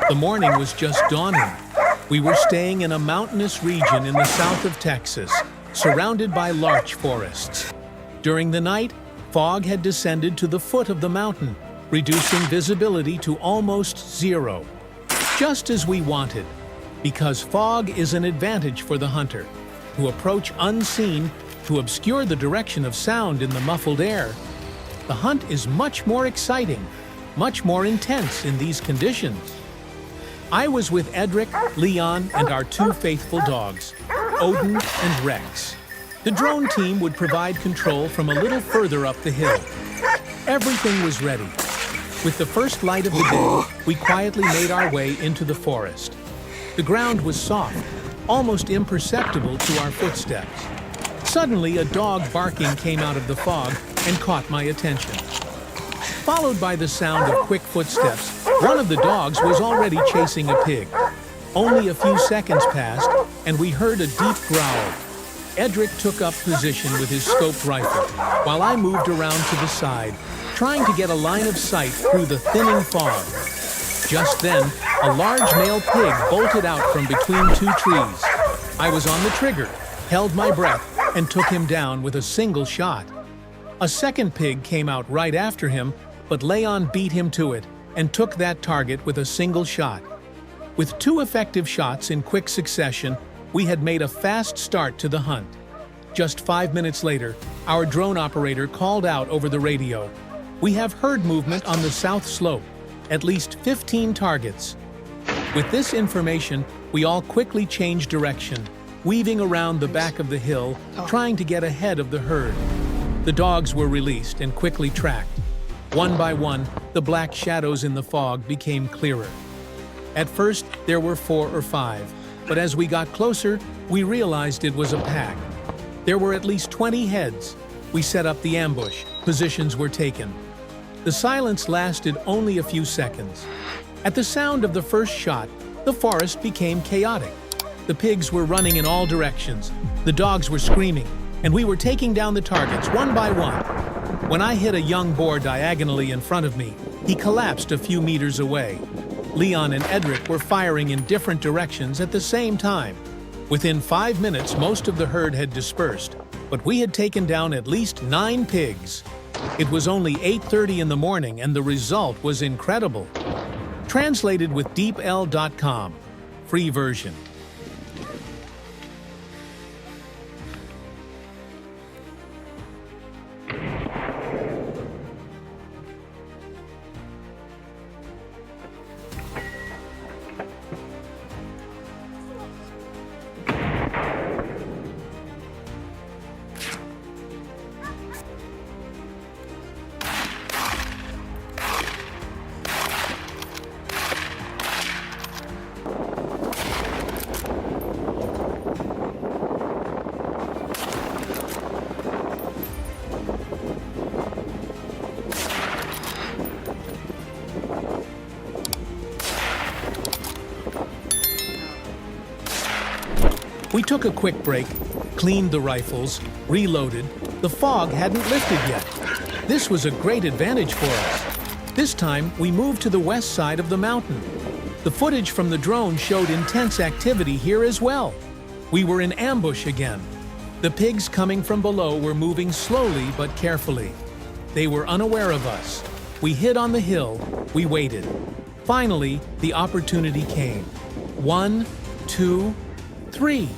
The morning was just dawning. We were staying in a mountainous region in the south of Texas, surrounded by larch forests. During the night, fog had descended to the foot of the mountain, reducing visibility to almost zero. Just as we wanted, because fog is an advantage for the hunter. To approach unseen, to obscure the direction of sound in the muffled air, the hunt is much more exciting, much more intense in these conditions. I was with Edric, Leon, and our two faithful dogs, Odin and Rex. The drone team would provide control from a little further up the hill. Everything was ready. With the first light of the day, we quietly made our way into the forest. The ground was soft, almost imperceptible to our footsteps. Suddenly, a dog barking came out of the fog and caught my attention. Followed by the sound of quick footsteps, one of the dogs was already chasing a pig. Only a few seconds passed, and we heard a deep growl. Edric took up position with his scoped rifle, while I moved around to the side, trying to get a line of sight through the thinning fog. Just then, a large male pig bolted out from between two trees. I was on the trigger, held my breath, and took him down with a single shot. A second pig came out right after him, but Leon beat him to it and took that target with a single shot. With two effective shots in quick succession, we had made a fast start to the hunt. Just 5 minutes later, our drone operator called out over the radio. "We have herd movement on the south slope, at least 15 targets." With this information, we all quickly changed direction, weaving around the back of the hill, trying to get ahead of the herd. The dogs were released and quickly tracked. One by one, the black shadows in the fog became clearer. At first, there were 4 or 5, but as we got closer, we realized it was a pack. There were at least 20 heads. We set up the ambush. Positions were taken. The silence lasted only a few seconds. At the sound of the first shot, the forest became chaotic. The pigs were running in all directions. The dogs were screaming, and we were taking down the targets one by one. When I hit a young boar diagonally in front of me, he collapsed a few meters away. Leon and Edric were firing in different directions at the same time. Within 5 minutes, most of the herd had dispersed, but we had taken down at least 9 pigs. It was only 8:30 in the morning, and the result was incredible. Translated with deepl.com. Free version. We took a quick break, cleaned the rifles, reloaded. The fog hadn't lifted yet. This was a great advantage for us. This time, we moved to the west side of the mountain. The footage from the drone showed intense activity here as well. We were in ambush again. The pigs coming from below were moving slowly but carefully. They were unaware of us. We hid on the hill. We waited. Finally, the opportunity came. 1, 2, 3.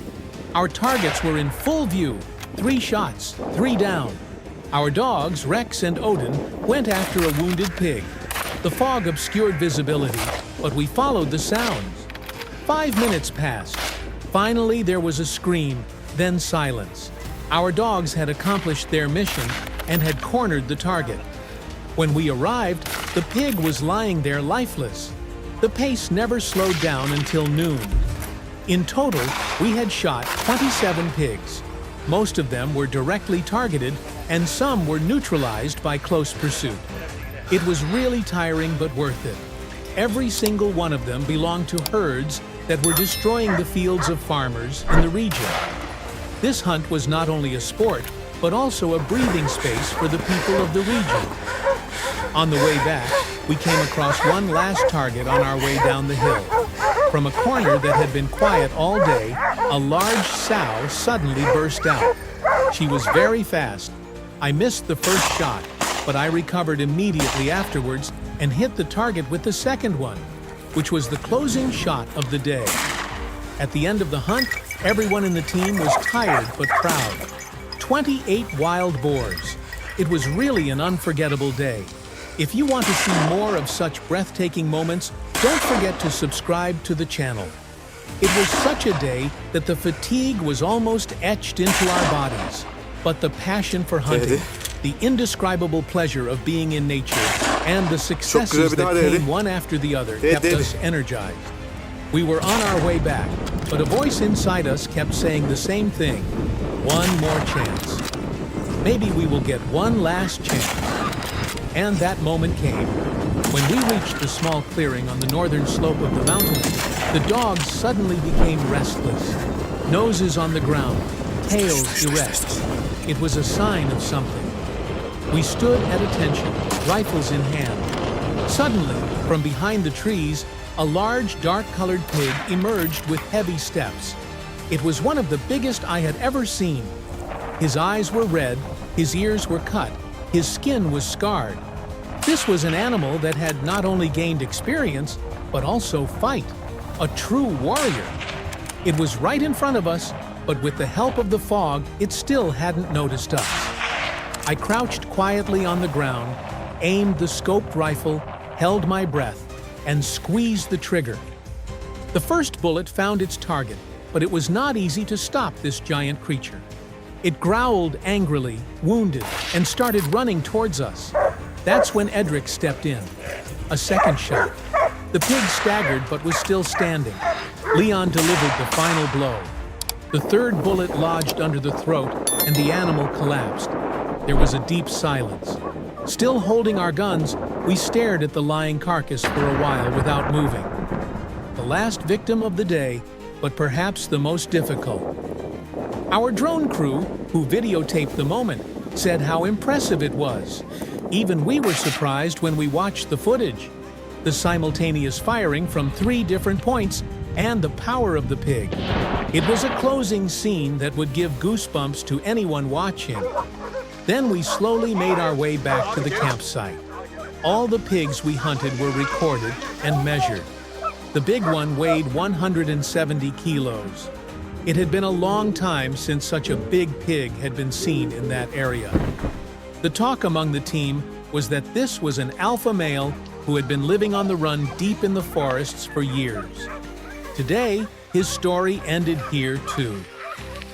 Our targets were in full view. 3 shots, 3 down. Our dogs, Rex and Odin, went after a wounded pig. The fog obscured visibility, but we followed the sounds. 5 minutes passed. Finally, there was a scream, then silence. Our dogs had accomplished their mission and had cornered the target. When we arrived, the pig was lying there lifeless. The pace never slowed down until noon. In total, we had shot 27 pigs. Most of them were directly targeted, and some were neutralized by close pursuit. It was really tiring but worth it. Every single one of them belonged to herds that were destroying the fields of farmers in the region. This hunt was not only a sport, but also a breathing space for the people of the region. On the way back, we came across one last target on our way down the hill. From a corner that had been quiet all day, a large sow suddenly burst out. She was very fast. I missed the first shot, but I recovered immediately afterwards and hit the target with the second one, which was the closing shot of the day. At the end of the hunt, everyone in the team was tired but proud. 28 wild boars. It was really an unforgettable day. If you want to see more of such breathtaking moments, don't forget to subscribe to the channel. It was such a day that the fatigue was almost etched into our bodies. But the passion for hunting, the indescribable pleasure of being in nature, and the successes that came one after the other kept us energized. We were on our way back, but a voice inside us kept saying the same thing. One more chance. Maybe we will get one last chance. And that moment came. When we reached the small clearing on the northern slope of the mountain, the dogs suddenly became restless. Noses on the ground, tails erect. It was a sign of something. We stood at attention, rifles in hand. Suddenly, from behind the trees, a large, dark-colored pig emerged with heavy steps. It was one of the biggest I had ever seen. His eyes were red, his ears were cut, his skin was scarred. This was an animal that had not only gained experience, but also fight. A true warrior. It was right in front of us, but with the help of the fog, it still hadn't noticed us. I crouched quietly on the ground, aimed the scoped rifle, held my breath, and squeezed the trigger. The first bullet found its target, but it was not easy to stop this giant creature. It growled angrily, wounded, and started running towards us. That's when Edric stepped in. A second shot. The pig staggered but was still standing. Leon delivered the final blow. The third bullet lodged under the throat, and the animal collapsed. There was a deep silence. Still holding our guns, we stared at the lying carcass for a while without moving. The last victim of the day, but perhaps the most difficult. Our drone crew, who videotaped the moment, said how impressive it was. Even we were surprised when we watched the footage. The simultaneous firing from 3 different points and the power of the pig. It was a closing scene that would give goosebumps to anyone watching. Then we slowly made our way back to the campsite. All the pigs we hunted were recorded and measured. The big one weighed 170 kilos. It had been a long time since such a big pig had been seen in that area. The talk among the team was that this was an alpha male who had been living on the run deep in the forests for years. Today, his story ended here too.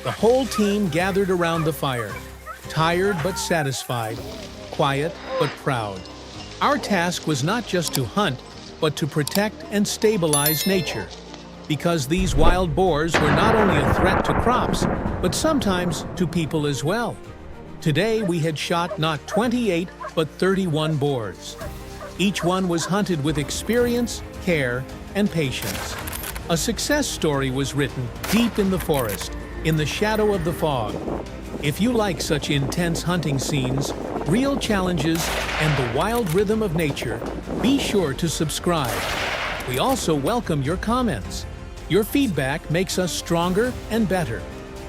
The whole team gathered around the fire, tired but satisfied, quiet but proud. Our task was not just to hunt, but to protect and stabilize nature. Because these wild boars were not only a threat to crops, but sometimes to people as well. Today we had shot not 28, but 31 boars. Each one was hunted with experience, care, and patience. A success story was written deep in the forest, in the shadow of the fog. If you like such intense hunting scenes, real challenges, and the wild rhythm of nature, be sure to subscribe. We also welcome your comments. Your feedback makes us stronger and better.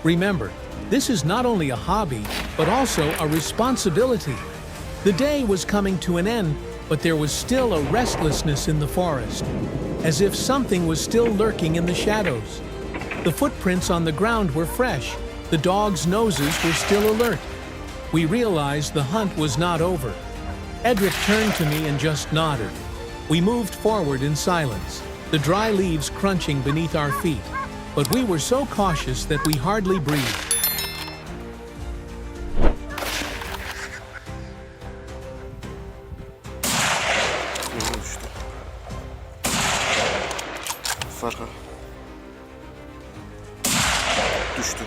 Remember, this is not only a hobby, but also a responsibility. The day was coming to an end, but there was still a restlessness in the forest, as if something was still lurking in the shadows. The footprints on the ground were fresh. The dogs' noses were still alert. We realized the hunt was not over. Edric turned to me and just nodded. We moved forward in silence, the dry leaves crunching beneath our feet, but we were so cautious that we hardly breathed. Farka düştü.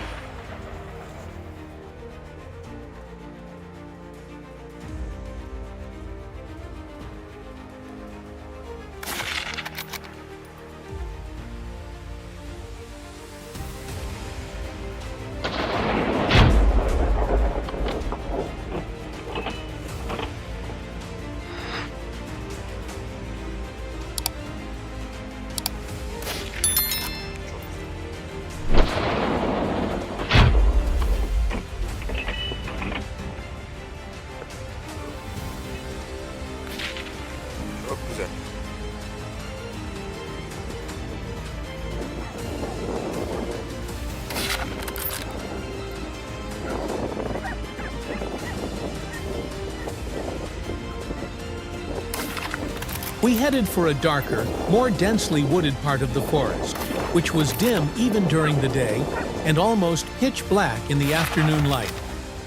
We headed for a darker, more densely wooded part of the forest, which was dim even during the day and almost pitch black in the afternoon light.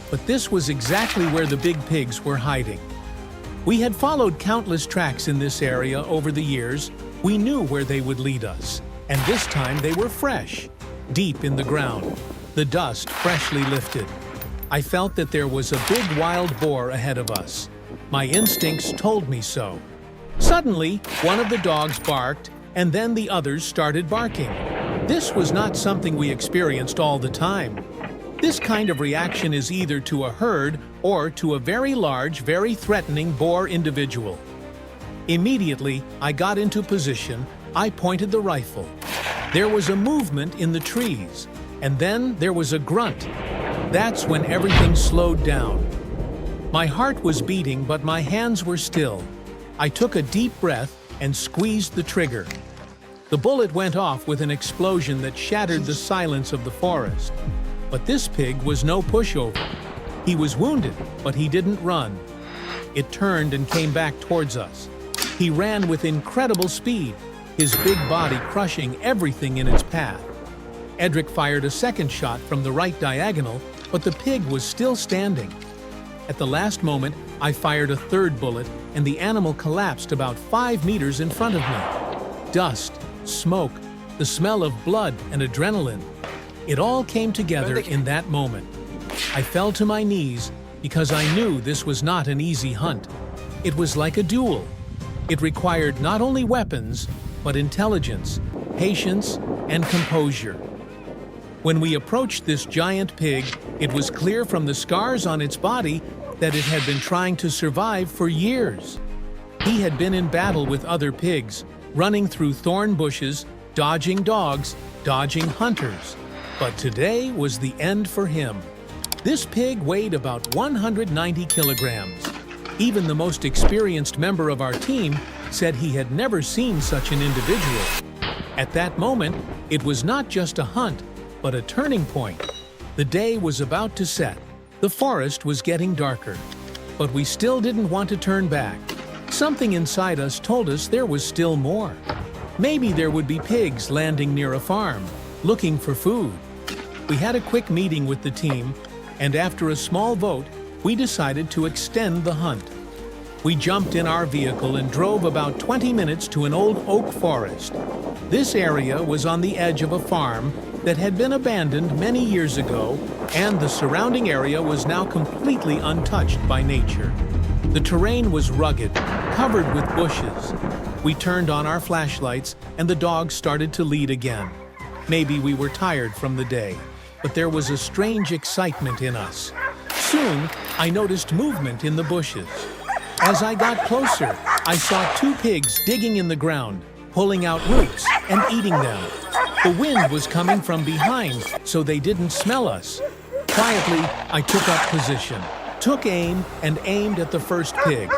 But this was exactly where the big pigs were hiding. We had followed countless tracks in this area over the years. We knew where they would lead us, and this time they were fresh, deep in the ground, the dust freshly lifted. I felt that there was a big wild boar ahead of us. My instincts told me so. Suddenly, one of the dogs barked, and then the others started barking. This was not something we experienced all the time. This kind of reaction is either to a herd or to a very large, very threatening boar individual. Immediately, I got into position. I pointed the rifle. There was a movement in the trees, and then there was a grunt. That's when everything slowed down. My heart was beating, but my hands were still. I took a deep breath and squeezed the trigger. The bullet went off with an explosion that shattered the silence of the forest. But this pig was no pushover. He was wounded, but he didn't run. It turned and came back towards us. He ran with incredible speed, his big body crushing everything in its path. Edric fired a second shot from the right diagonal, but the pig was still standing. At the last moment, I fired a third bullet, and the animal collapsed about 5 meters in front of me. Dust, smoke, the smell of blood and adrenaline. It all came together in that moment. I fell to my knees because I knew this was not an easy hunt. It was like a duel. It required not only weapons, but intelligence, patience, and composure. When we approached this giant pig, it was clear from the scars on its body that it had been trying to survive for years. He had been in battle with other pigs, running through thorn bushes, dodging dogs, dodging hunters. But today was the end for him. This pig weighed about 190 kilograms. Even the most experienced member of our team said he had never seen such an individual. At that moment, it was not just a hunt, but a turning point. The day was about to set. The forest was getting darker. But we still didn't want to turn back. Something inside us told us there was still more. Maybe there would be pigs landing near a farm, looking for food. We had a quick meeting with the team, and after a small vote, we decided to extend the hunt. We jumped in our vehicle and drove about 20 minutes to an old oak forest. This area was on the edge of a farm that had been abandoned many years ago, and the surrounding area was now completely untouched by nature. The terrain was rugged, covered with bushes. We turned on our flashlights, and the dogs started to lead again. Maybe we were tired from the day, but there was a strange excitement in us. Soon, I noticed movement in the bushes. As I got closer, I saw 2 pigs digging in the ground, pulling out roots and eating them. The wind was coming from behind, so they didn't smell us. Quietly, I took up position, took aim, and aimed at the first pig.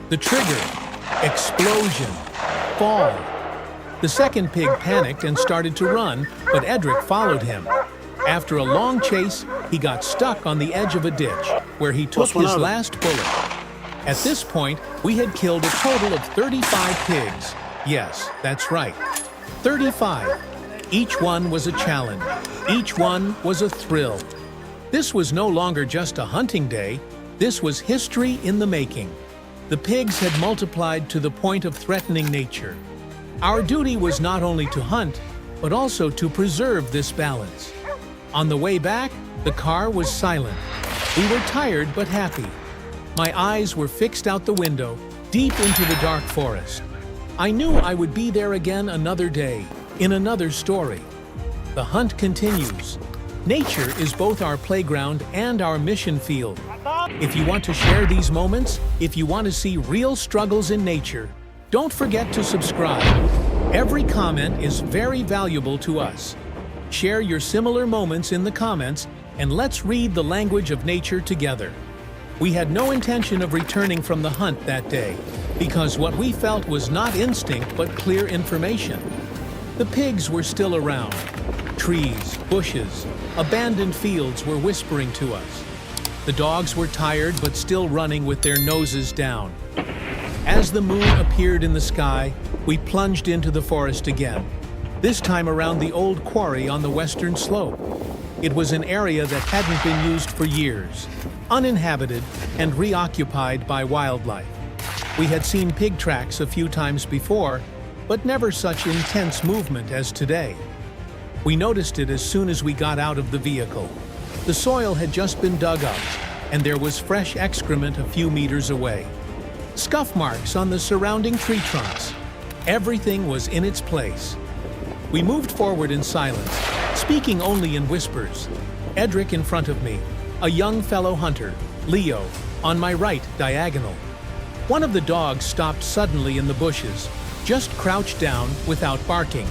The trigger, explosion, fall. The second pig panicked and started to run, but Edric followed him. After a long chase, he got stuck on the edge of a ditch, where he took his last bullet. At this point, we had killed a total of 35 pigs. Yes, that's right, 35. Each one was a challenge. Each one was a thrill. This was no longer just a hunting day. This was history in the making. The pigs had multiplied to the point of threatening nature. Our duty was not only to hunt, but also to preserve this balance. On the way back, the car was silent. We were tired but happy. My eyes were fixed out the window, deep into the dark forest. I knew I would be there again another day, in another story. The hunt continues. Nature is both our playground and our mission field. If you want to share these moments, if you want to see real struggles in nature, don't forget to subscribe. Every comment is very valuable to us. Share your similar moments in the comments, and let's read the language of nature together. We had no intention of returning from the hunt that day, because what we felt was not instinct but clear information. The pigs were still around. Trees, bushes, abandoned fields were whispering to us. The dogs were tired but still running with their noses down. As the moon appeared in the sky, we plunged into the forest again, this time around the old quarry on the western slope. It was an area that hadn't been used for years, uninhabited and reoccupied by wildlife. We had seen pig tracks a few times before, but never such intense movement as today. We noticed it as soon as we got out of the vehicle. The soil had just been dug up, and there was fresh excrement a few meters away. Scuff marks on the surrounding tree trunks. Everything was in its place. We moved forward in silence, speaking only in whispers. Edric in front of me, a young fellow hunter, Leo, on my right diagonal. One of the dogs stopped suddenly in the bushes, just crouched down without barking.